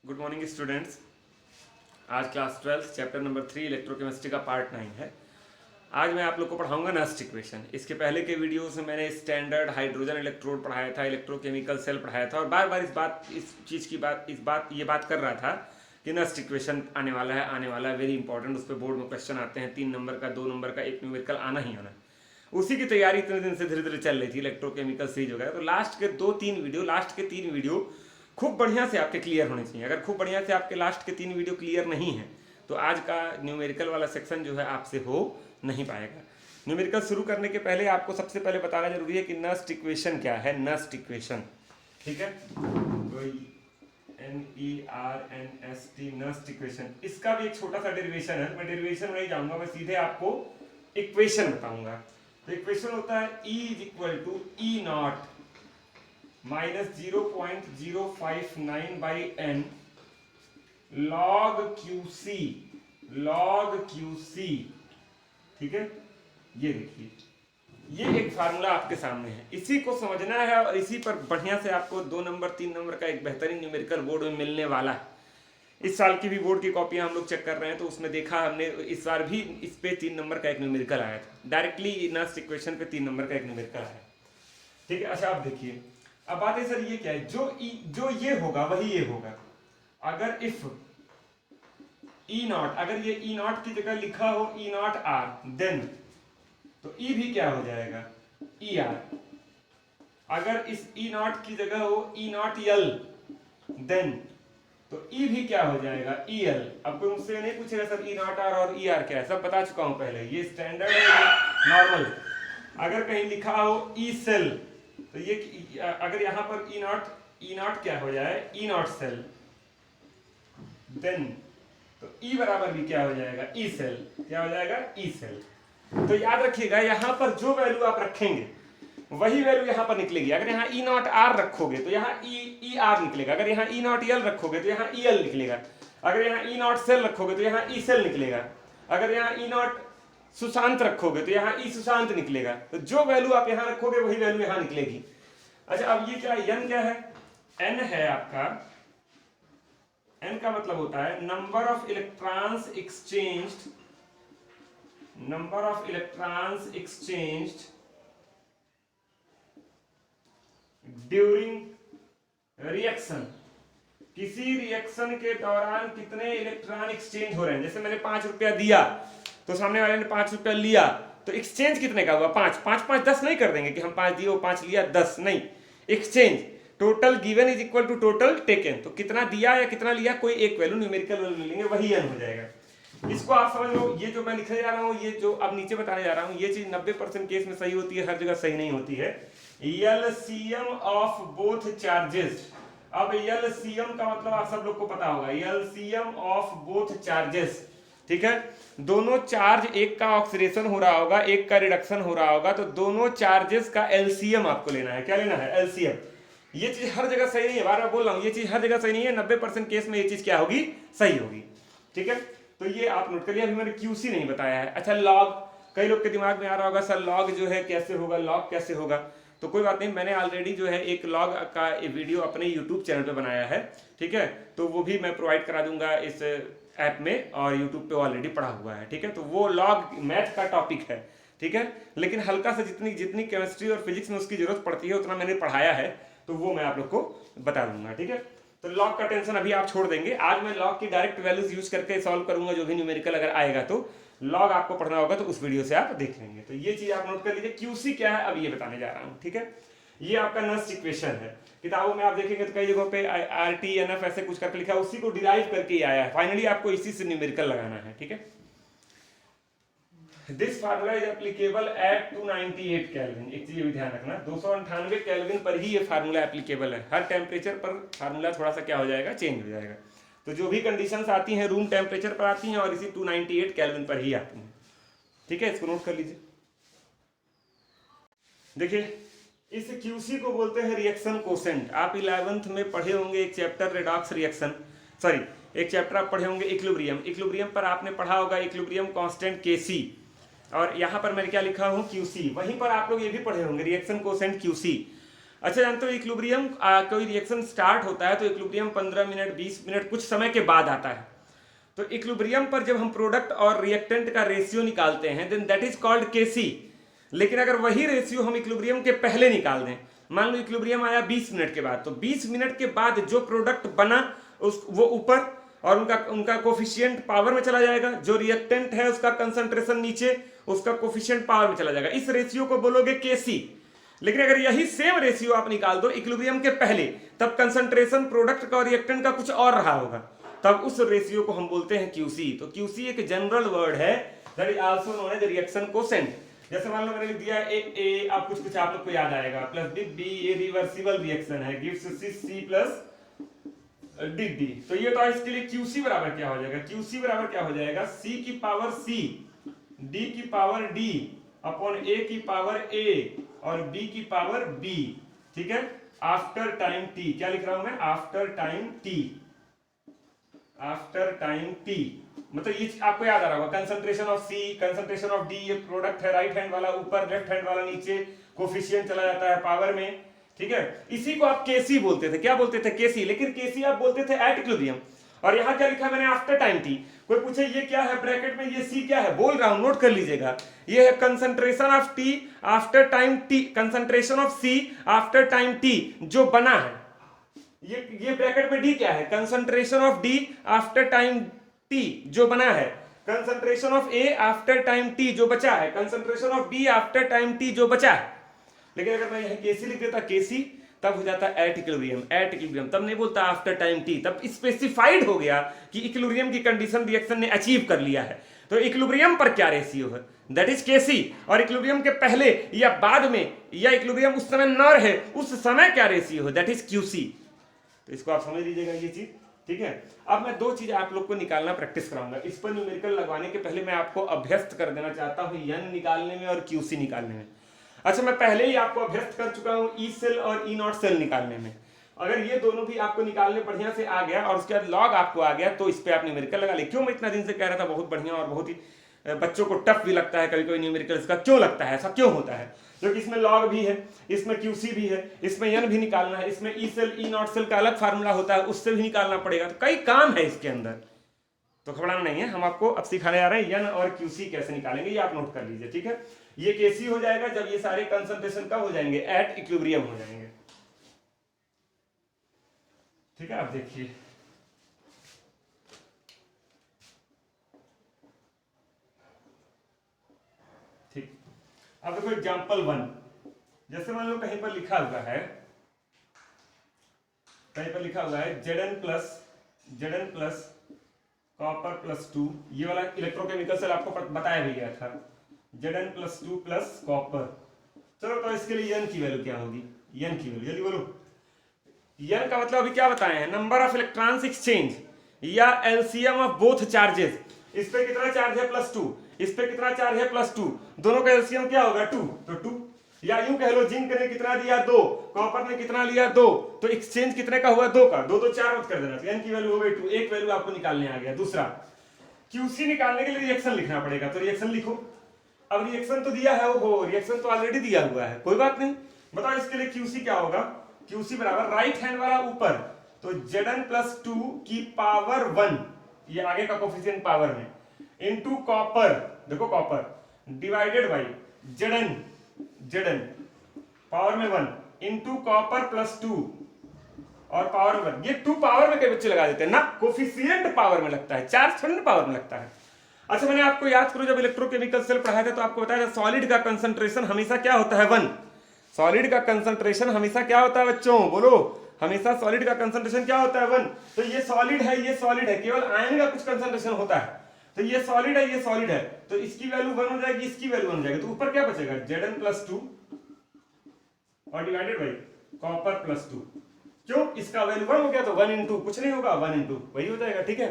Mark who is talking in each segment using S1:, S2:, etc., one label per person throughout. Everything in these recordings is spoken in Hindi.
S1: Good morning students. आज क्लास 12 चैप्टर नंबर 3 इलेक्ट्रोकेमिस्ट्री का पार्ट 9 है। आज मैं आप लोग को पढ़ाऊंगा नस्ट इक्वेशन। इसके पहले के वीडियोस में मैंने स्टैंडर्ड हाइड्रोजन इलेक्ट्रोड पढ़ाया था, इलेक्ट्रोकेमिकल सेल पढ़ाया था और बार बार ये बात कर रहा था कि नस्ट इक्वेशन आने वाला है वेरी इंपॉर्टेंट। उस पर बोर्ड में क्वेश्चन आते हैं, 3 नंबर का, 2 नंबर का, 1 न्यूमेरिकल आना ही आना। उसी की तैयारी इतने दिन से धीरे धीरे चल रही थी, इलेक्ट्रोकेमिकल सीरीज वगैरह। तो लास्ट के 3 वीडियो खूब बढ़िया से आपके क्लियर होने चाहिए। अगर खूब बढ़िया से आपके लास्ट के 3 वीडियो क्लियर नहीं है तो आज का न्यूमेरिकल वाला सेक्शन जो है आपसे हो नहीं पाएगा। न्यूमेरिकल शुरू करने के पहले आपको सबसे पहले बताना जरूरी है कि नस्ट इक्वेशन क्या है। नस्ट इक्वेशन, ठीक है, NERNST, नस्ट इक्वेशन। इसका भी एक छोटा सा डेरिवेशन है। मैं डेरिवेशन में नहीं जाऊंगा, मैं सीधे आपको इक्वेशन बताऊंगा। तो इक्वेशन होता है E = E0 minus 0.059/n log QC, ठीक है। ये देखिए, ये एक फार्मूला आपके सामने है, इसी को समझना है और इसी पर बढ़िया से आपको 2 नंबर 3 नंबर का एक बेहतरीन न्यूमेरिकल बोर्ड में मिलने वाला है। इस साल की भी बोर्ड की कॉपियां हम लोग चेक कर रहे हैं तो उसमें देखा हमने, इस बार भी इस पे 3 नंबर का एक न्यूमेरिकल आया था। डायरेक्टली नस्ट इक्वेशन पे 3 नंबर का एक न्यूमेरिकल आया, ठीक है। अच्छा, आप देखिए, अब बात है सर ये क्या है, जो ये होगा वही ये होगा। अगर इफ E0, अगर ये E0 की जगह लिखा हो E0R, देन तो E भी क्या हो जाएगा, ER। अगर इस E0 की जगह हो E0L, देन तो E भी क्या हो जाएगा, EL। अब कोई मुझसे नहीं पूछेगा सर E0R और ER क्या है, सब बता चुका हूं पहले, ये स्टैंडर्ड है, नॉर्मल। अगर कहीं लिखा हो E सेल तो ये अगर यहां पर E0 क्या हो जाए, E0 सेल, देन तो E बराबर भी क्या हो जाएगा, E सेल। क्या हो जाएगा, E सेल। तो याद रखिएगा, यहां पर जो वैल्यू आप रखेंगे वही वैल्यू यहां पर निकलेगी। अगर यहां E0R रखोगे तो यहां ER निकलेगा। अगर यहां E0L रखोगे तो यहां EL निकलेगा। अगर यहां E0 सेल रखोगे तो यहां E सेल निकलेगा। अगर यहां E0 सुशांत रखोगे तो यहाँ ई सुशांत निकलेगा। तो जो वैल्यू आप यहाँ रखोगे वही वैल्यू यहाँ निकलेगी। अच्छा, अब ये क्या है, n क्या है, n है आपका, n का मतलब होता है number of electrons exchanged during reaction. किसी रिएक्शन के दौरान कितने इलेक्ट्रॉन एक्सचेंज हो रहे हैं। जैसे मैंने 5 रुपया दिया तो सामने वाले ने 5 रुपया लिया, तो एक्सचेंज कितने का हुआ, 5 5 5 10 नहीं कर देंगे कि हम 5 दिए वो 5 लिया 10, नहीं। Exchange total given is equal to total taken. तो कितना दिया या कितना लिया, कोई एक वैल्यू न्यूमेरिकल वैल्यू लेंगे, वही n हो जाएगा। इसको आप समझ लो, ये जो मैं लिखने जा रहा हूँ, ये जो अब नीचे बताने जा रहा हूँ, ये चीज 90% केस में सही होती है, हर जगह सही नहीं होती है। LCM of both charges. अब LCM का मतलब आप सब लोग को पता होगा, LCM ऑफ बोथ चार्जेस, ठीक है। दोनों चार्ज, एक का ऑक्सीडेशन हो रहा होगा, एक का रिडक्शन हो रहा होगा, तो दोनों चार्जेस का LCM आपको लेना है। क्या लेना है, LCM। ये चीज हर जगह सही नहीं है, बार बार बोल रहा हूं, ये चीज हर जगह सही नहीं है। 90% केस में ये चीज क्या होगी, सही होगी, ठीक है। तो ये आप नोट करिए। अभी मैंने QC नहीं बताया है। अच्छा, लॉग, कई लोग के दिमाग में आ रहा होगा सर लॉग जो है कैसे होगा, लॉग कैसे होगा। तो कोई बात नहीं, मैंने ऑलरेडी जो है एक लॉग का वीडियो अपने YouTube चैनल पे बनाया है, ठीक है। तो वो भी मैं प्रोवाइड करा दूंगा इस ऐप में, और YouTube पे ऑलरेडी पढ़ा हुआ है, ठीक है। तो वो लॉग मैथ का टॉपिक है, ठीक है, लेकिन हल्का सा जितनी केमिस्ट्री और फिजिक्स में उसकी जरूरत पड़ती है उतना मैंने पढ़ाया है, तो वो मैं आप लोग को बता दूंगा, ठीक है। तो लॉग का टेंशन अभी आप छोड़ देंगे। आज मैं लॉग की डायरेक्ट वैल्यूज यूज करके सॉल्व करूंगा, जो भी न्यूमेरिकल अगर आएगा तो लॉग आपको पढ़ना होगा तो उस वीडियो से आप देख लेंगे। तो ये चीज आप नोट कर लीजिए। QC क्या है अब ये बताने जा रहा हूं, ठीक है। ये आपका नस्ट इक्वेशन है। किताबों में आप देखेंगे तो कई जगहों पे RTNF ऐसे कुछ करके लिखा है, उसी को डिराइव करके ही आया है। फाइनली आपको इसी से न्यूमेरिकल लगाना है, ठीक है। This formula is applicable at 298 kelvin. एक चीज भी ध्यान रखना, 298 केल्विन पर ही ये फार्मूला एप्लीकेबल है। हर टेम्परेचर पर फार्मूला थोड़ा सा क्या हो जाएगा, चेंज हो जाएगा। तो जो भी कंडीशंस आती हैं रूम टेम्परेचर पर आती हैं और इसी 298 केल्विन पर ही आती हैं, ठीक है। इसको नोट कर लीजिए। देखिए, इस QC को बोलते हैं रिएक्शन कोसेंट। आप 11th में पढ़े होंगे एक चैप्टर रेडॉक्स रिएक्शन, सॉरी एक चैप्टर आप पढ़े होंगे इक्विलिब्रियम। इक्विलिब्रियम पर आपने पढ़ा होगा इक्विलिब्रियम कांस्टेंट Kc, और यहाँ पर मैं क्या लिखा हूँ, QC। वहीं पर आप लोग ये भी पढ़े होंगे रिएक्शन कोसेंट QC। अच्छा जानते हो इक्विलिब्रियम कोई रिएक्शन स्टार्ट होता है तो इक्विलिब्रियम 15 मिनट 20 मिनट कुछ समय के बाद आता है। तो इक्विलिब्रियम पर जब हम प्रोडक्ट और रिएक्टेंट का रेशियो निकालते हैं देन दैट इज कॉल्ड केसी। लेकिन अगर वही रेशियो हम इक्विलिब्रियम के पहले निकाल दें, मान लो इक्विलिब्रियम आया 20 मिनट के बाद, तो 20 मिनट के बाद जो प्रोडक्ट बना वो ऊपर और उनका कोफिशिएंट पावर में चला जाएगा, जो रिएक्टेंट है उसका कंसंट्रेशन नीचे, उसका कोफिशिएंट पावर में चला जाएगा। इस रेशियो को बोलोगे केसी। लेकिन अगर यही सेम रेशियो आप निकाल दो इक्विलिब्रियम के पहले, तब कंसंट्रेशन प्रोडक्ट का और रिएक्टेंट का कुछ और रहा होगा, तब उस रेशियो को हम बोलते हैं क्यूसी। तो क्यूसी एक जनरल वर्ड है that is also known as reaction quotient. जैसे मान लो मैंने लिख दिया ए आप कुछ आप लोग को याद आएगा, प्लस बी ये रिवर्सिबल रिएक्शन है, गिव्स सी प्लस डी। तो ये तो इसके लिए क्यूसी बराबर क्या हो जाएगा, क्यूसी बराबर क्या हो जाएगा, सी की पावर सी, डी की पावर डी अपॉन ए की पावर ए और बी की पावर बी। ठीक है, आफ्टर टाइम टी। क्या लिख रहा हूं मैं, after time T, after time T. मतलब ये आपको याद आ रहा होगा, concentration of C, concentration of D, ये प्रोडक्ट है, राइट हैंड वाला ऊपर, लेफ्ट हैंड वाला नीचे, कोफिशिएंट चला जाता है पावर में। ठीक है, इसी को आप केसी बोलते थे। क्या बोलते थे, केसी। लेकिन केसी आप बोलते थे एट इक्विलिब्रियम। और यहां क्या लिखा मैंने, आफ्टर टाइम टी। कोई पूछे ये क्या है ब्रैकेट में, ये सी क्या है, बोल रहा हूं नोट कर लीजिएगा, ये है concentration of T after time T, concentration of C after time T जो बना है। ये ब्रैकेट में डी क्या है, concentration of D after time T जो बना है, concentration of A after time T जो बचा है, concentration of B after time T जो बचा है। लेकिन अगर मैं यहां केसी लिख देता, केसी, तब हो जाता एट इक्विलिब्रियम, एट इक्विलिब्रियम, तब नहीं बोलता आफ्टर टाइम टी, तब स्पेसिफाइड हो गया कि इक्विलिब्रियम की कंडीशन रिएक्शन ने अचीव कर लिया है। तो इक्विलिब्रियम पर क्या रेशियो है, दैट इज केसी। और इक्विलिब्रियम के पहले या बाद में या इक्विलिब्रियम उस समय न रहे उस समय क्या रेशियो है, दैट इज क्यूसी। तो इसको आप समझ लीजिएगा ये चीज। ठीक है, अब मैं दो चीज आप लोग को निकालना प्रैक्टिस कराऊंगा। इस पर न्यूमेरिकल लगवाने के पहले मैं आपको अभ्यस्त कर देना चाहता हूं एन निकालने में और क्यूसी निकालने में। अच्छा, मैं पहले ही आपको अभ्यस्त कर चुका हूं ई सेल और ई नॉट सेल निकालने में। अगर ये दोनों भी आपको निकालने बढ़िया से आ गया और उसके बाद लॉग आपको आ गया तो इस पे आप न्यूमेरिकल लगा ले। क्यों मैं इतना दिन से कह रहा था बहुत बढ़िया और बहुत ही बच्चों को टफ भी लगता है कभी कभी न्यूमेरिकल, इसका क्यों लगता है, ऐसा क्यों होता है, क्योंकि इसमें लॉग भी है, इसमें क्यूसी भी है, इसमें एन भी निकालना है, इसमें E cell E naught cell का अलग फार्मूला होता है उससे भी निकालना पड़ेगा, तो कई काम है इसके अंदर। तो घबराना नहीं है, हम आपको अब सिखाने जा रहे हैं एन और क्यूसी कैसे निकालेंगे, ये आप नोट कर लीजिए। ठीक है, ये केसी हो जाएगा जब ये सारे कंसंट्रेशन कब हो जाएंगे, एट इक्विलिब्रियम हो जाएंगे। ठीक है, आप देखिए ठीक। अब देखो एग्जांपल 1, जैसे मान लो कहीं पर लिखा हुआ है, कहीं पर लिखा हुआ है Zn प्लस कॉपर प्लस 2, ये वाला इलेक्ट्रोकेमिकल सेल आपको बताया भी गया था, Zn प्लस 2 प्लस कॉपर। चलो तो इसके लिए n की वैल्यू क्या होगी, n की वैल्यू जल्दी बोलो। n का मतलब अभी क्या बताए हैं, नंबर ऑफ इलेक्ट्रॉन्स एक्सचेंज या एलसीएम ऑफ बोथ चार्जेस। इस पे कितना चार्ज है, +2, इस पे कितना चार्ज है, +2, दोनों का एलसीएम क्या होगा, 2, तो 2। या यूं कह लो जिंक ने कितना दिया, 2, कॉपर ने कितना लिया, 2, तो एक्सचेंज कितने का हुआ, 2 का, 2 तो 4 मत कर देना, तो n की वैल्यू हो गई 2, एक वैल्यू आपको निकालने आ गया। दूसरा, क्यूसी निकालने के लिए रिएक्शन लिखना पड़ेगा, तो रिएक्शन लिखो। अब रिएक्शन तो दिया है, वो रिएक्शन तो ऑलरेडी दिया हुआ है, कोई बात नहीं, बताओ इसके लिए क्यूसी क्या होगा, क्यूसी बराबर राइट हैंड वाला ऊपर, तो Zn प्लस 2 की पावर 1, ये आगे का कोफिशिएंट पावर में, इनटू कॉपर, देखो copper divided by Zn power में 1 इनटू कॉपर प्लस 2 और पावर में 1। ये 2 पावर में कई बच्चे लगा देते हैं ना, कोफिशिएंट पावर में लगता है, चार्ज थोड़ी ना पावर में लगता है। अच्छा, मैंने आपको याद करो जब इलेक्ट्रोकेमिकल सेल पढ़ाया था तो आपको बताया था सॉलिड का कंसंट्रेशन हमेशा क्या होता है, 1। सॉलिड का कंसंट्रेशन हमेशा क्या होता है बच्चों, बोलो, हमेशा सॉलिड का कंसंट्रेशन क्या होता है, 1। तो ये सॉलिड है, ये सॉलिड है, केवल आयन का कुछ कंसंट्रेशन होता है, तो ये सॉलिड है, ये सॉलिड है, तो इसकी वैल्यू 1 हो जाएगी, इसकी वैल्यू 1 हो जाएगी, तो ऊपर क्या बचेगा, Zn प्लस 2 और डिवाइडेड बाई कॉपर प्लस 2। क्यों, इसका वैल्यू 1 हो गया तो 1 इंटू कुछ नहीं होगा, 1 इंटू वही हो जाएगा। ठीक है,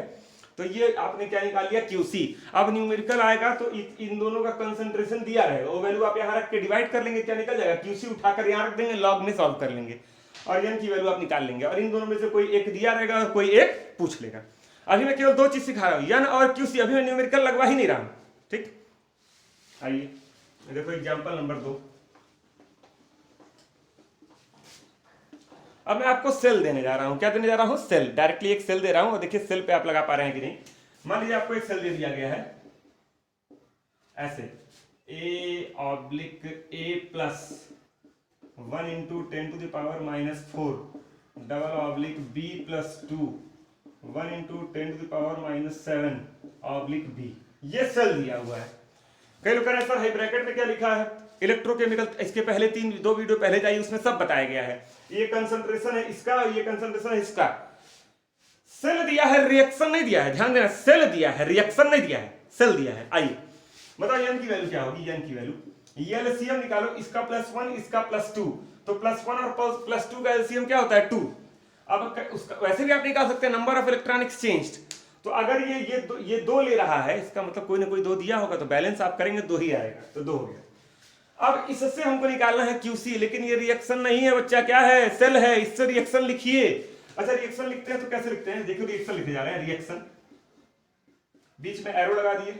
S1: तो ये आपने क्या निकाल लिया, क्यूसी। अब न्यूमेरिकल आएगा तो इन दोनों का कंसंट्रेशन दिया रहेगा, वो वैल्यू आप यहाँ रख के डिवाइड कर लेंगे, क्या निकल जाएगा, क्यूसी उठाकर यहाँ रख देंगे, लॉग में सॉल्व कर लेंगे और n की वैल्यू आप निकाल लेंगे, और इन दोनों में से कोई एक दिया रहेगा और कोई एक पूछ लेगा। अभी मैं केवल 2 चीज सिखा रहा हूँ, n और क्यूसी, अभी मैं न्यूमेरिकल लगवा ही नहीं रहा हूं। ठीक, आइए देखो एग्जाम्पल नंबर 2। अब मैं आपको सेल देने जा रहा हूं, क्या देने जा रहा हूं, सेल, डायरेक्टली एक सेल दे रहा हूं, और देखिए सेल पे आप लगा पा रहे हैं कि नहीं। मान लीजिए आपको एक सेल दे दिया गया है ऐसे, a oblique a plus 1 into 10⁻⁻4 double oblique b plus 2 1 into 10⁻⁻7 oblique b, ये सेल दिया हुआ है। कई लोग कह रहे हैं सर हाई ब्रैकेट में क्या लिखा है, इलेक्ट्रोकेमिकल, इसके पहले दो वीडियो पहले जाइए, उसमें सब बताया गया है, ये कंसंट्रेशन है इसका, ये कंसंट्रेशन है इसका। सेल दिया है, रिएक्शन नहीं दिया है, ध्यान देना, सेल दिया है, रिएक्शन नहीं दिया है, सेल दिया है। आइए बताओ एन की वैल्यू क्या होगी, एन की वैल्यू, ये एलसीएम निकालो, इसका +1 इसका +2, तो +1 और +2 का एलसीएम क्या होता है 2। अब उसका वैसे भी आप निकाल सकते हैं नंबर ऑफ इलेक्ट्रॉन एक्सचेंज्ड, तो अगर ये दो ले रहा है, इसका मतलब कोई ना कोई दो दिया होगा, तो बैलेंस आप करेंगे दो ही आएगा, तो दो हो गया। अब इससे हमको निकालना है क्यूसी, लेकिन ये रिएक्शन नहीं है बच्चा, क्या है, सेल है, इससे रिएक्शन लिखिए। अच्छा रिएक्शन लिखते हैं तो कैसे लिखते हैं, देखो रिएक्शन लिखे जा रहे हैं, रिएक्शन बीच में एरो लगा दिए,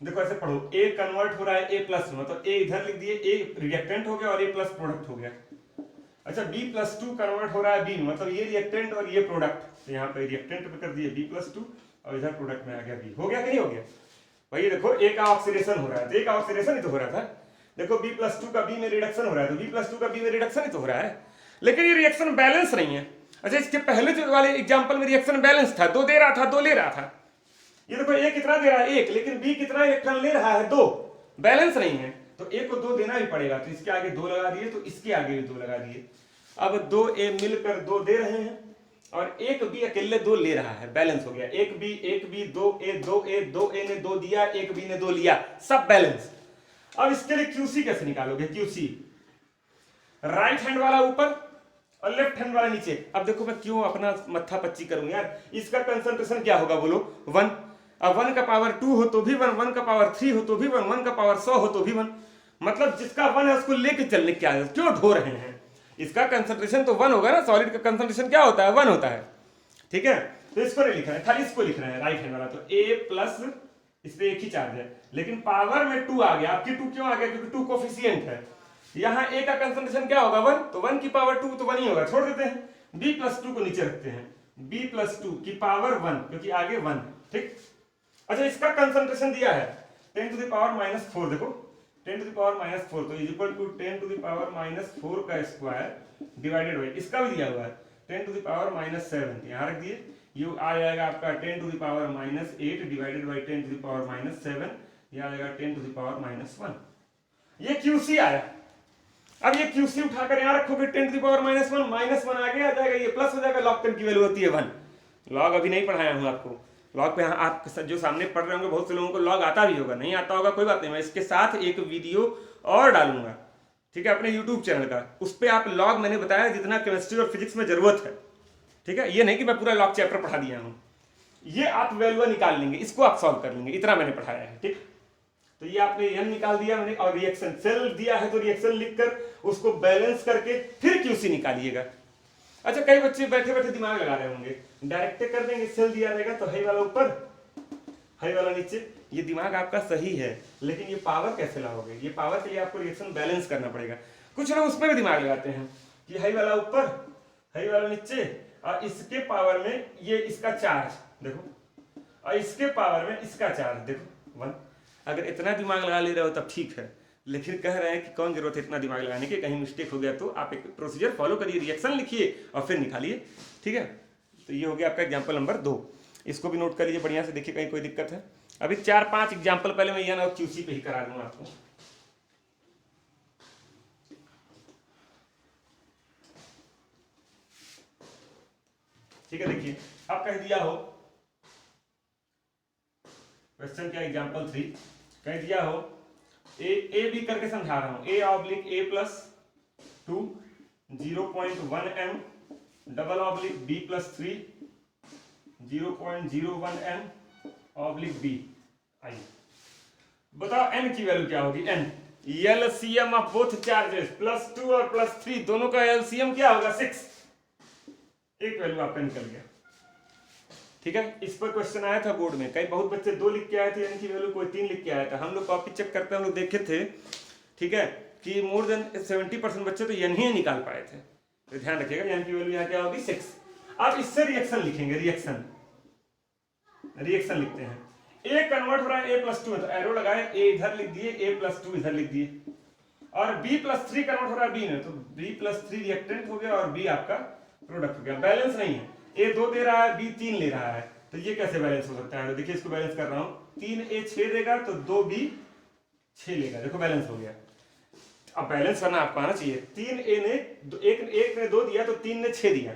S1: देखो ऐसे पढ़ो, ए कन्वर्ट हो रहा है A+, मतलब ए इधर लिख दिए, ए रिएक्टेंट हो गया और A+ प्रोडक्ट हो गया। अच्छा B+2 कन्वर्ट हो रहा है B, मतलब ये रिएक्टेंट और ये प्रोडक्ट, तो यहाँ पे रिएक्टेंट पे कर दिए B+2 और इधर प्रोडक्ट में आ गया B, हो गया कि नहीं हो गया भाई। देखो A का ऑक्सीडेशन हो रहा है, तो A का ऑक्सीडेशन ही तो हो रहा था, देखो B+2 का B में रिडक्शन हो रहा है, तो B+2 का B में रिडक्शन ही तो हो रहा है, लेकिन ये रिएक्शन बैलेंस नहीं है। अच्छा इसके पहले जो वाले एग्जाम्पल में रिएक्शन बैलेंस था, दो दे रहा था, दो ले रहा था, ये देखो A कितना दे रहा है 1, लेकिन B कितना इलेक्ट्रॉन ले रहा है 2, बैलेंस नहीं है, तो A को 2 देना ही पड़ेगा, तो इसके आगे 2 लगा दिए, तो इसके आगे भी 2 लगा दिए। अब 2A मिलकर 2 दे रहे हैं और एक B अकेले 2 ले रहा है, बैलेंस हो गया, एक B 2A ने 2 दिया, एक B ने 2 लिया, सब बैलेंस। अब इसके लिए QC कैसे निकालोगे, QC राइट हैंड वाला ऊपर और लेफ्ट हैंड वाला नीचे। अब देखो मैं क्यों अपना मत्था पच्ची करूं यार, इसका कंसंट्रेशन क्या होगा बोलो 1, अब 1 का पावर 2 हो तो भी 1, 1 का पावर 3 हो तो भी 1, 1 का पावर 100 हो तो भी 1, मतलब जिसका 1 है उसको लेके चलने क्या है, क्यों ढो रहे हैं, इसका कंसंट्रेशन तो 1 होगा ना, सॉलिड का कंसंट्रेशन क्या होता है 1 होता है, ठीक है। तो इसको नहीं लिख रहे हैं, खाली इसको लिख रहे हैं राइट हैंड वाला, तो A+ इस पे एक ही चार्ज है, लेकिन पावर में 2 आ गया, आपकी 2 क्यों आ गया, क्योंकि 2 कोफिशिएंट है, यहाँ A का कंसंट्रेशन क्या होगा 1, तो 1 की पावर 2 तो 1 ही होगा, छोड़ देते हैं, B+2 को नीचे रखते हैं, B+2 की पावर 1, क्योंकि आगे 1, ठीक। अच्छा इसका कंसंट्रेशन दिया है 10⁻⁻4, देखो 10⁻⁻4, तो इक्वल टू 10⁻⁻4 का स्क्वायर डिवाइडेड बाई, इसका भी दिया हुआ है 10⁻⁷, यहाँ रख दिए, ये आ जाएगा आपका 10⁻⁸ डिवाइडेड बाई 10⁻⁷, यह आ जाएगा 10⁻⁻1, ये QC आया। अब ये QC उठाकर यहां रखोगे 10⁻⁻1, -1 आगे आ जाएगा, ये प्लस हो जाएगा, लॉग 10 की वैल्यू होती है 1, लॉग अभी नहीं पढ़ाया हूं आपको, लॉग पे आप जो सामने पढ़ रहे होंगे बहुत से लोगों को लॉग आता भी होगा, नहीं आता होगा कोई बात नहीं, मैं इसके साथ एक वीडियो और डालूंगा, ठीक है, अपने YouTube चैनल का, उस पर आप लॉग मैंने बताया जितना केमिस्ट्री और फिजिक्स में जरूरत है, ठीक है, ये नहीं कि मैं पूरा लॉग चैप्टर पढ़ा दिया हूँ, ये आप वैल्यू निकाल लेंगे, इसको आप सॉल्व कर लेंगे, इतना मैंने पढ़ाया है, ठीक। तो ये आपने n निकाल दिया मैंने, और रिएक्शन सेल दिया है तो रिएक्शन लिखकर उसको बैलेंस करके फिर QC निकालिएगा। अच्छा कई बच्चे बैठे बैठे दिमाग लगा रहे होंगे, डायरेक्ट कर देंगे, सेल दिया रहेगा तो हाई वाला ऊपर हाई वाला नीचे, ये दिमाग आपका सही है, लेकिन ये पावर कैसे लाओगे, ये पावर के लिए आपको रिएक्शन बैलेंस करना पड़ेगा। कुछ लोग उसमें भी दिमाग लगाते हैं कि हाई वाला ऊपर हाई वाला नीचे, और इसके पावर में ये इसका चार्ज देखो, और इसके पावर में इसका चार्ज देखो 1, अगर इतना दिमाग लगा ले रहे हो तब ठीक है, लेकिन कह रहे हैं कि कौन जरूरत है इतना दिमाग लगाने की, कहीं मिस्टेक हो गया तो आप एक प्रोसीजर फॉलो करिए, रिएक्शन लिखिए और फिर निकालिए, ठीक है। तो ये हो गया आपका एग्जाम्पल नंबर 2, इसको भी नोट कर लीजिए बढ़िया से, देखिए कहीं कोई दिक्कत है। अभी 4-5 एग्जाम्पल पहले मैं और QC पे ही करा दूंगा आपको। ठीक है, देखिए आप कह दिया हो क्वेश्चन क्या, एग्जाम्पल 3 कह दिया हो, ए भी करके समझा रहा हूं, A/A+2 0.1 m double oblique B+3 0.01 m oblique B। आइए बताओ n की वैल्यू क्या होगी, n LCM of both charges +2 और +3 दोनों का LCM क्या होगा 6, एक वैल्यू आपका निकल गया, ठीक है। इस पर क्वेश्चन आया था बोर्ड में, कई बहुत बच्चे 2 लिख के आए थे n की वैल्यू, कोई 3 लिख के आया था, हम लोग कॉपी चेक करते हम लोग देखे थे, ठीक है, कि मोर देन 70% बच्चे तो n ही निकाल पाए थे, तो ध्यान रखिएगा n की वैल्यू यहाँ क्या होगी 6। अब इससे रिएक्शन लिखेंगे, रिएक्शन लिखते हैं। ए कन्वर्ट हो रहा है a+2 में, तो एरो लगाए, a इधर लिख दिए, a+2 इधर लिख दिए। और b+3 कन्वर्ट हो रहा है b में, तो b+3 रिएक्टेंट हो गया और b आपका प्रोडक्ट हो गया। बैलेंस नहीं है, a 2 दे रहा है, b 3 ले रहा है, तो ये कैसे बैलेंस हो सकता है? तो देखिए इसको बैलेंस कर रहा हूं, 3a 6 देगा तो 2b 6 लेगा, देखो बैलेंस हो गया। अब बैलेंस करना आपको आना चाहिए। 3a ने एक ने 2 दिया तो 3 ने 6 दिया,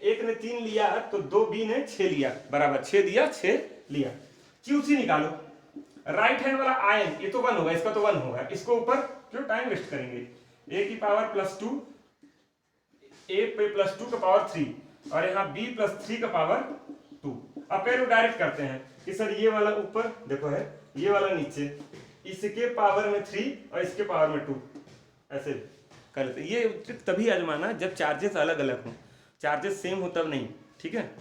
S1: एक ने 3 लिया तो 2b ने 6 लिया, बराबर 6 दिया 6 लिया। QC निकालो, राइट हैंड वाला आयन, ये तो 1 होगा, इसका तो 1 होगा, इसको ऊपर क्यों टाइम वेस्ट करेंगे। a की पावर +2, a पे +2 का पावर 3 और यहाँ b+3 का पावर 2। अब कह डायरेक्ट करते हैं कि सर ये वाला ऊपर देखो है, ये वाला नीचे, इसके पावर में 3 और इसके पावर में 2, ऐसे कर लेते। ये ट्रिक तभी आजमाना जब चार्जेस अलग अलग हो, चार्जेस सेम हो तब नहीं, ठीक है।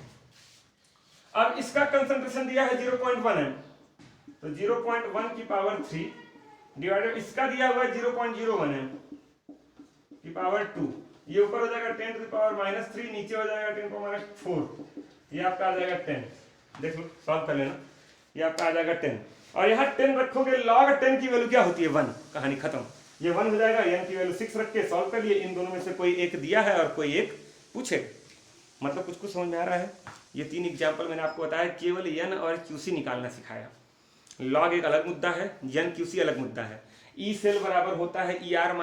S1: अब इसका कंसंट्रेशन दिया है 0.1 m, तो 0.1 की पावर 3 डिवाइडेड, इसका दिया हुआ है 0.01 m की पावर 2, ये ऊपर हो जाएगा 10 टू द पावर -3, नीचे हो जाएगा 10 टू द पावर -4, ये आपका आ जाएगा 10। देख लो, सॉल्व कर लेना, ये आपका आ जाएगा 10। और यहाँ 10 रखोगे, log 10 की वैल्यू क्या होती है 1, कहानी खत्म, ये 1 हो जाएगा। n की वैल्यू 6 रख के सॉल्व कर लिए, इन दोनों में से कोई एक दिया है और कोई एक पूछे, मतलब कुछ समझ में आ रहा है। ये 3 एग्जाम्पल मैंने आपको बताया, केवल n और QC निकालना सिखाया। लॉग एक अलग मुद्दा है, n QC अलग मुद्दा है। ई सेल बराबर होता है ER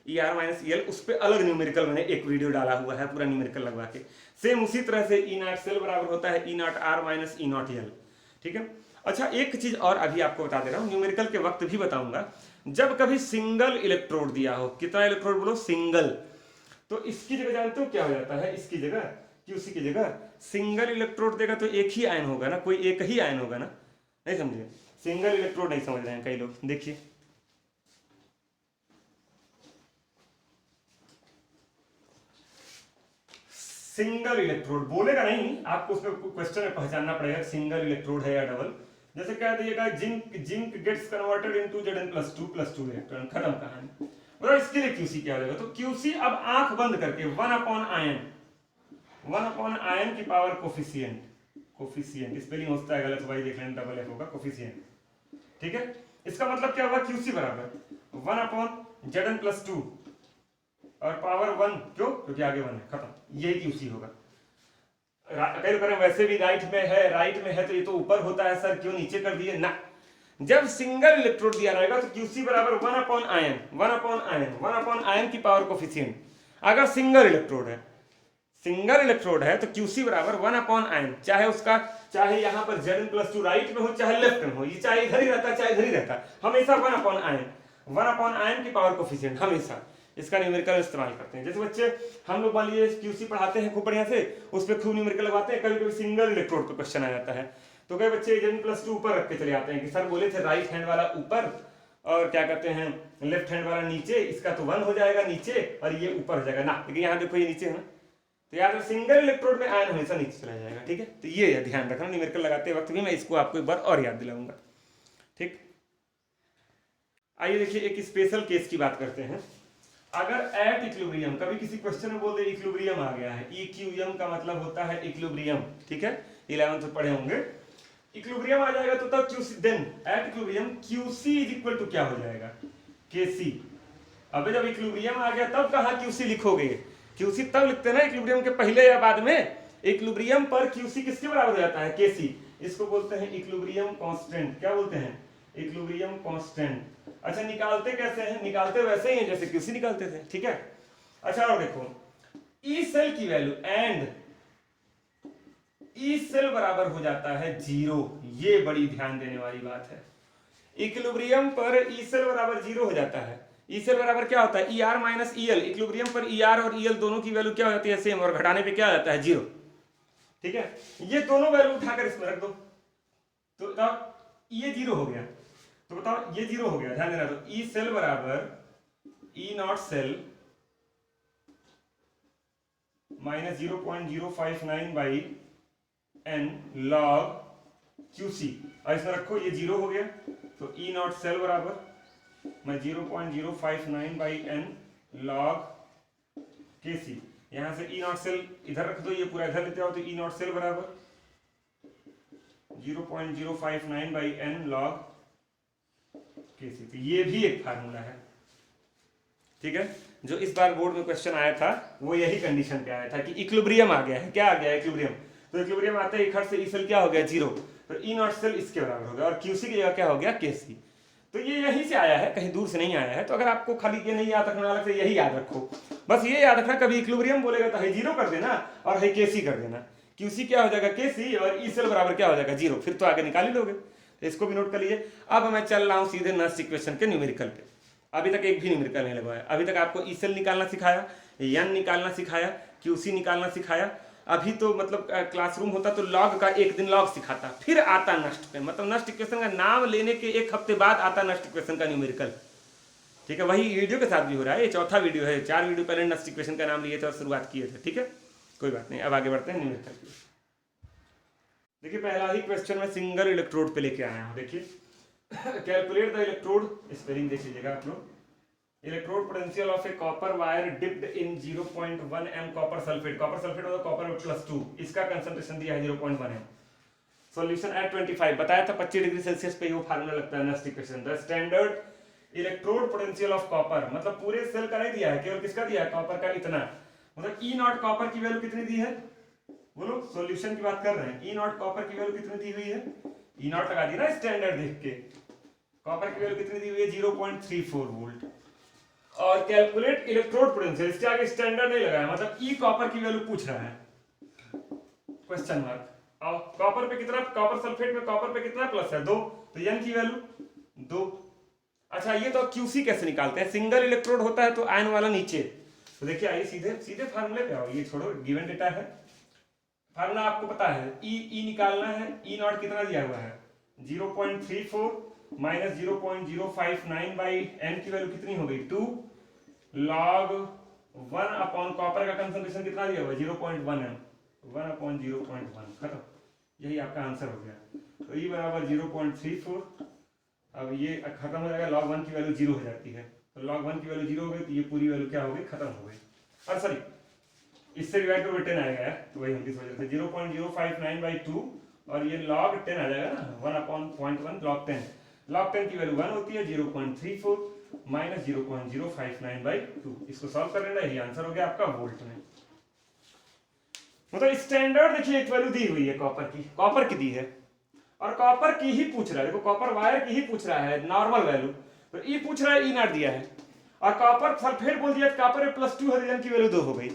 S1: EL, उस पर अलग न्यूमेरिकल मैंने एक वीडियो डाला हुआ है, पूरा न्यूमेरिकल लगवा के। सेम उसी तरह से E0 सेल बराबर होता है E0R - E0L, ठीक है। अच्छा, एक चीज और अभी आपको बता दे रहा हूँ, न्यूमेरिकल के वक्त भी बताऊंगा। जब कभी सिंगल इलेक्ट्रोड दिया हो, कितना इलेक्ट्रोड बोलो, सिंगल, तो इसकी जगह जानते हो क्या हो जाता है, इसकी जगह QC की जगह सिंगल इलेक्ट्रोड देगा तो एक ही आयन होगा ना, कोई एक ही आयन होगा ना, नहीं समझे। सिंगल इलेक्ट्रोड नहीं समझ रहे हैं कई लोग, देखिए सिंगल इलेक्ट्रोड बोलेगा नहीं, आपको उसमें क्वेश्चन में पहचानना पड़ेगा सिंगल इलेक्ट्रोड है या डबल। जैसे कह दिएगा zinc gets converted into Zn+2 electron, खत्म कहानी। मतलब इसके लिए QC क्या हो जाएगा, तो QC अब आंख बंद करके 1 अपॉन आयन की पावर कोफिशिएंट, स्पेलिंग होता है गलत भाई, देख लेना, डबल F होगा कोफिशिएंट, ठीक है। इसका मतलब क्या होगा, QC बराबर 1 अपॉन Zn+2 और पावर 1, क्यों, क्योंकि आगे 1 है, खत्म, यही QC होगा। कई करें वैसे भी राइट में है तो ये तो ऊपर होता है सर, क्यों नीचे कर दिए ना। जब सिंगल इलेक्ट्रोड दिया रहेगा तो QC बराबर 1 अपॉन आयन की पावर कोफिशिएंट। अगर सिंगल इलेक्ट्रोड है तो QC बराबर 1 अपॉन आयन, चाहे यहाँ पर Zn+2 राइट में हो चाहे लेफ्ट में हो, ये चाहे इधर ही रहता चाहे इधर ही रहता, हमेशा 1 अपॉन आयन की पावर कोफिशिएंट, हमेशा इसका न्यूमेरिकल इस्तेमाल करते हैं। जैसे बच्चे हम लोग मान लीजिए QC पढ़ाते हैं खूब बढ़िया से, उस पर खूब न्यूमेरिकल लगाते हैं, कभी कभी सिंगल इलेक्ट्रोड पर क्वेश्चन आ जाता है, तो कई बच्चे Zn+2 ऊपर रख के चले आते हैं कि सर बोले थे राइट हैंड वाला ऊपर और क्या कहते हैं लेफ्ट हैंड वाला नीचे, इसका तो 1 हो जाएगा नीचे और ये ऊपर हो जाएगा ना, लेकिन यहाँ देखो ये नीचे है ना, तो याद रखो सिंगल इलेक्ट्रोड में आयन हमेशा नीचे चला जाएगा, ठीक है। तो ये ध्यान रखना, न्यूमेरिकल लगाते वक्त भी मैं इसको आपको एक बार और याद दिलाऊंगा, ठीक। आइए देखिए एक स्पेशल केस की बात करते हैं। अगर एट इक्विलिब्रियम, कभी किसी क्वेश्चन में बोल दे इक्विलिब्रियम आ गया है, EQM का मतलब होता है इक्विलिब्रियम, ठीक है, 11th में पढ़े होंगे। इक्विलिब्रियम आ जाएगा तो तब QC, then at equilibrium QC is equal to क्या हो जाएगा, KC। अबे जब इक्विलिब्रियम आ गया तब कहाँ QC लिखोगे, QC तब लिखते हैं ना इक्विलिब्रियम के पहले या बाद में। इक्विलिब्रियम पर QC किसके बराबर हो जाता है, KC। इसको बोलते हैं इक्विलिब्रियम कांस्टेंट, क्या बोलते हैं, इक्विलिब्रियम कांस्टेंट। अच्छा, निकालते कैसे हैं, निकालते वैसे ही हैं जैसे QC निकालते थे, ठीक है। अच्छा और देखो ई सेल की वैल्यू एंड ई सेल बराबर हो जाता है 0, ये बड़ी ध्यान देने वाली बात है। इक्विलिब्रियम पर ई सेल बराबर 0 हो जाता है। ई सेल बराबर क्या होता है, ER - EL। इक्विलिब्रियम पर ER और EL दोनों की वैल्यू क्या हो जाती है, सेम, और घटाने पे क्या आ जाता है, 0, ठीक है। ये दोनों वैल्यू उठाकर इसमें रख दो, तो ये 0 हो गया, तो बताओ ये 0 हो गया, ध्यान देना। तो ई सेल बराबर E0 cell minus 0.059 by n log QC, और इसमें रखो ये 0 हो गया, तो E0 सेल बराबर मैं 0.059 बाई n log के सी, यहाँ से ई नॉट सेल इधर रख दो, ये पूरा इधर लेते आओ, तो ई नॉट सेल बराबर 0.059 बाई एन लॉग के सी। तो ये भी एक फार्मूला है, ठीक है। जो इस बार बोर्ड में क्वेश्चन आया था वो यही कंडीशन पे आया था कि इक्विलिब्रियम आ गया है। क्या आ गया है? इक्विलिब्रियम। तो इक्विलिब्रियम आते ही खट से ई सेल क्या हो गया? 0। तो ई नॉट सेल इसके बराबर हो गया और क्यूसी की जगह क्या हो गया? के सी। तो ये यहीं से आया है, कहीं दूर से नहीं आया है। तो अगर आपको खाली ये नहीं याद रखना, अलग से यही याद रखो, बस ये याद रखना कभी इक्विलिब्रियम बोलेगा तो है 0 कर देना और है के सी कर देना। क्यूसी क्या हो जाएगा? के सी, और ई सेल बराबर क्या हो जाएगा? 0। फिर तो आगे निकाल ही लोगे। तो इसको भी नोट कर लीजिए। अब मैं चल रहा हूँ सीधे नर्स इक्वेशन के न्यूमेरिकल पे। अभी तक एक भी न्यूमेरिकल नहीं लगवाया। अभी तक आपको ई सेल निकालना सिखाया, एन निकालना सिखाया, क्यूसी निकालना सिखाया। अभी तो मतलब क्लासरूम होता तो लॉग का एक दिन लॉग सिखाता, फिर आता नष्ट पे, मतलब नष्ट इक्वेशन का नाम लेने के एक हफ्ते बाद आता नष्ट इक्वेशन का न्यूमेरिकल, ठीक है। वही वीडियो के साथ भी हो रहा है। ये चौथा वीडियो है, 4 वीडियो पहले नष्ट इक्वेशन का नाम लिए थे और शुरुआत किए थे, ठीक है। कोई बात नहीं, अब आगे बढ़ते हैं न्यूमेरिकल की। देखिए पहला ही क्वेश्चन में सिंगल इलेक्ट्रोड पे लेके आया हूँ। देखिए कैलकुलेट द इलेक्ट्रोड, स्पेलिंग देख लीजिएगा आप लोग। Electrode potential of A copper wire dipped in 0.1 m copper sulphate. Copper sulphate मतलब कॉपर +2, इसका कंसंट्रेशन दिया है 0.1 m। सॉल्यूशन एट 25, बताया था 25 डिग्री सेल्सियस पे वो फार्मूला लगता है next equation. The standard electrode potential of copper, मतलब पूरे सेल का नहीं दिया है, केवल किसका दिया है? कॉपर का। इतना मतलब ई नॉट कॉपर की वैल्यू कितनी दी है? बोलो, सॉल्यूशन की बात कर रहे हैं। ई नॉट कॉपर की वैल्यू कितनी दी हुई है? ई नॉट लगा दी ना स्टैंडर्ड देख के। कॉपर की वैल्यू कितनी दी हुई है? 0.34 वोल्ट। और कैलकुलेट इलेक्ट्रोड पोटेंशियल, इसके आगे स्टैंडर्ड नहीं लगाया, मतलब ई कॉपर की वैल्यू पूछ रहा है, क्वेश्चन मार्क। और कॉपर पे कितना, कॉपर सल्फेट में कॉपर पे कितना प्लस है? 2, तो एन की वैल्यू 2। अच्छा ये तो क्यूसी कैसे निकालते हैं? सिंगल इलेक्ट्रोड होता है तो आयन वाला नीचे। तो देखिए आइए सीधे सीधे फार्मूले पे आओ, ये छोड़ो, गिवन डेटा है, फार्मूला आपको पता है। ई निकालना है। ई नॉट कितना दिया हुआ है? 0.34 माइनस 0.059 बाई एन की वैल्यू कितनी हो गई? 2 लॉग 1 अपॉन कॉपर का कंसंट्रेशन कितना दिया हुआ है? 0.1 m, 1 अपॉन 0.1, खत्म। यही आपका आंसर हो गया। तो ई बराबर 0.34। अब ये खत्म हो जाएगा, log 1 की वैल्यू 0 हो जाती है। तो log 1 की वैल्यू 0 हो गई, तो ये पूरी वैल्यू क्या हो गई? खत्म हो गई। और सॉरी, इससे डिवाइड करोगे 10 आएगा, तो वही हम किस वजह से 0.059 बाई 2 और ये log 10 आ जाएगा ना, 1 अपॉन 0.1 log 10। log 10 की वैल्यू 1 होती है, 0.34 माइनस 0.059 बाई 2। इसको सॉल्व कर लेना, यही आंसर हो गया आपका वोल्ट में। मतलब स्टैंडर्ड देखिए एक वैल्यू दी हुई है कॉपर की, कॉपर की दी है और कॉपर की ही पूछ रहा है। देखो कॉपर वायर की ही पूछ रहा है नॉर्मल वैल्यू, तो ई पूछ रहा है, ई नॉट दिया है। और कॉपर सल्फेट बोल दिया, कॉपर में +2 हाइड्रोजन की वैल्यू 2 हो गई।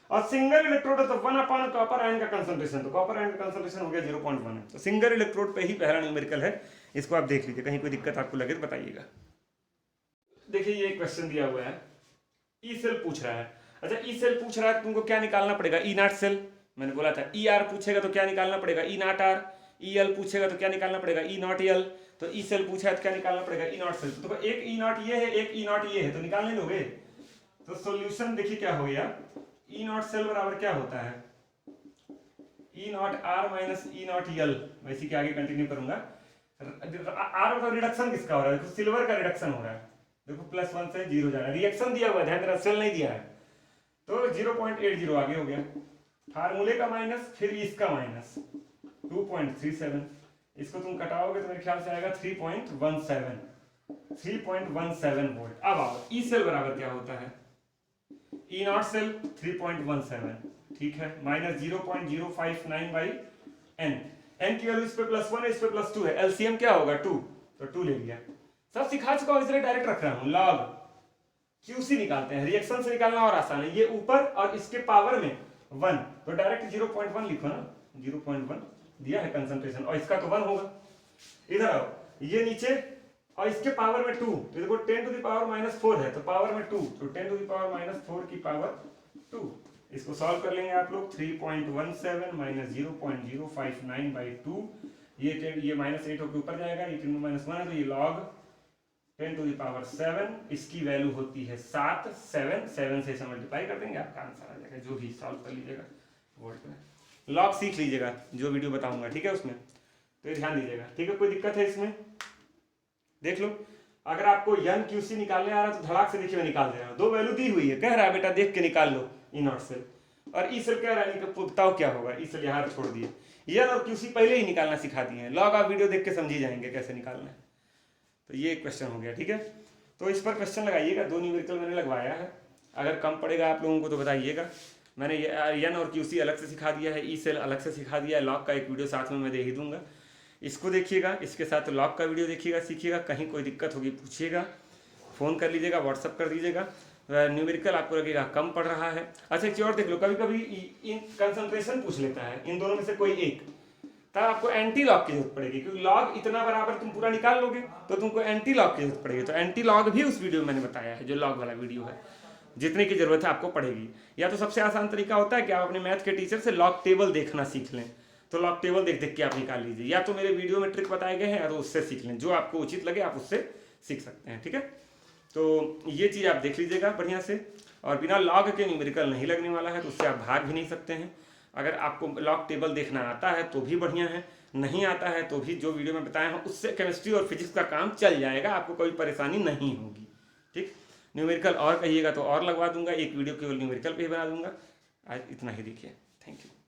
S1: और सिंगल इलेक्ट्रोड है तो 1 अपॉन कॉपर आयन का कंसंट्रेशन, तो कॉपर आयन का कंसंट्रेशन हो गया 0.1 है। तो सिंगल इलेक्ट्रोड पे ही पहला न्यूमेरिकल है, इसको आप देख लीजिए, कहीं कोई दिक्कत आपको लगे तो बताइएगा। देखिए ये क्वेश्चन दिया हुआ है, ई सेल पूछ रहा है। अच्छा ई सेल पूछ रहा है, तुमको क्या निकालना पड़ेगा? ई नॉट सेल, मैंने बोला था। ई आर पूछेगा तो क्या निकालना पड़ेगा? ई नॉट आर। ई एल पूछेगा तो क्या निकालना पड़ेगा? ई नॉट एल। तो ई सेल पूछा है तो क्या निकालना पड़ेगा? ई नॉट सेल। तो एक ई नॉट ये है, एक ई नॉट ये है, तो निकाल नहीं लोगे। तो सॉल्यूशन देखिए क्या हो गया, ई नॉट सेल बराबर क्या होता है? E naught R minus E naught L. मैं इसी के आगे कंटिन्यू करूंगा। आर मतलब रिडक्शन किसका हो रहा है? देखो सिल्वर का रिडक्शन हो रहा है, देखो +1 से 0 जा रहा है, रिएक्शन दिया हुआ है, ध्यान देना, सेल नहीं दिया है। तो 0.80 आगे हो गया, फार्मूले का माइनस, फिर इसका माइनस 2.37। इसको तुम कटाओगे तो मेरे ख्याल से आएगा 3.17 वोल्ट। अब आओ ई सेल बराबर क्या होता है? ई नॉट सेल 3.17, ठीक है, माइनस 0.059 बाई एन। एन की वैल्यू इस पे +1 है, इस पे +2 है, एलसीएम क्या होगा? 2, तो 2 ले लिया। सब सिखा चुका हूं इसलिए डायरेक्ट रख रहा हूं। लॉग क्यूसी निकालते हैं, रिएक्शन से निकालना और आसान है। ये ऊपर और इसके पावर में 1, तो डायरेक्ट 0.1 लिखो ना, 0.1 दिया है कंसंट्रेशन, और इसका तो 1 होगा। इधर आओ, ये नीचे और इसके पावर में 2, तो देखो 10 टू द पावर -4 है, तो पावर में 2, तो 10 टू द पावर -4 की पावर 2। इसको सॉल्व कर लेंगे आप लोग। 3.17 माइनस 0.059 बाई 2, ये -8 होकर ऊपर जाएगा, ये 10 में -1 है, तो ये log 10 टू द पावर 7, इसकी वैल्यू होती है 7। 7 से इसे मल्टीप्लाई कर देंगे, आपका आंसर आ जाएगा। जो भी सॉल्व कर लीजिएगा वोल्ट में। लॉग सीख लीजिएगा जो वीडियो बताऊंगा, ठीक है, उसमें तो ये ध्यान दीजिएगा, ठीक है। कोई दिक्कत है इसमें? देख लो, अगर आपको यन क्यूसी निकालने आ रहा है तो धड़ाक से देखिए मैं निकाल दे रहा हूँ। 2 वैल्यू दी हुई है, कह रहा है बेटा देख के निकाल लो, ई नॉट सेल। और ई सेल क्या रानी का बताओ क्या होगा, ई सेल यहाँ छोड़ दिए, एन और क्यूसी पहले ही निकालना सिखा दिए हैं, लॉग आप वीडियो देख के समझ ही जाएंगे कैसे निकालना है। तो ये क्वेश्चन हो गया, ठीक है। तो इस पर क्वेश्चन लगाइएगा, 2 न्यूमेरिकल मैंने लगवाया है, अगर कम पड़ेगा आप लोगों को तो बताइएगा। मैंने एन और क्यूसी अलग से सिखा दिया है, ई सेल अलग से सिखा दिया है, लॉग का एक वीडियो साथ में मैं दे ही दूंगा, इसको देखिएगा, इसके साथ लॉग का वीडियो देखिएगा, सीखिएगा। कहीं कोई दिक्कत होगी पूछिएगा, फ़ोन कर लीजिएगा, व्हाट्सअप कर दीजिएगा। न्यूमेरिकल आपको लगेगा कम पड़ रहा है। अच्छा एक चीज़ और देख लो, कभी कभी इन कंसंट्रेशन पूछ लेता है, इन दोनों में से कोई एक, तब आपको एंटी लॉग की जरूरत पड़ेगी, क्योंकि लॉग इतना बराबर तुम पूरा निकाल लोगे तो तुमको एंटी लॉग की जरूरत पड़ेगी। तो एंटी लॉग भी उस वीडियो में मैंने बताया है, जो लॉग वाला वीडियो है, जितने की जरूरत है आपको पड़ेगी। या तो सबसे आसान तरीका होता है कि आप अपने मैथ के टीचर से लॉग टेबल देखना सीख लें, तो लॉग टेबल देख देख के आप निकाल लीजिए, या तो मेरे वीडियो में ट्रिक बताए गए हैं और उससे सीख लें, जो आपको उचित लगे आप उससे सीख सकते हैं, ठीक है। तो ये चीज़ आप देख लीजिएगा बढ़िया से। और बिना लॉग के न्यूमेरिकल नहीं लगने वाला है, तो उससे आप भाग भी नहीं सकते हैं। अगर आपको लॉग टेबल देखना आता है तो भी बढ़िया है, नहीं आता है तो भी जो वीडियो में बताया है उससे केमिस्ट्री और फिजिक्स का काम चल जाएगा, आपको कोई परेशानी नहीं होगी, ठीक। न्यूमेरिकल और कहिएगा तो और लगवा दूंगा, एक वीडियो केवल न्यूमेरिकल पे ही बना दूंगा। आज इतना ही, देखिए, थैंक यू।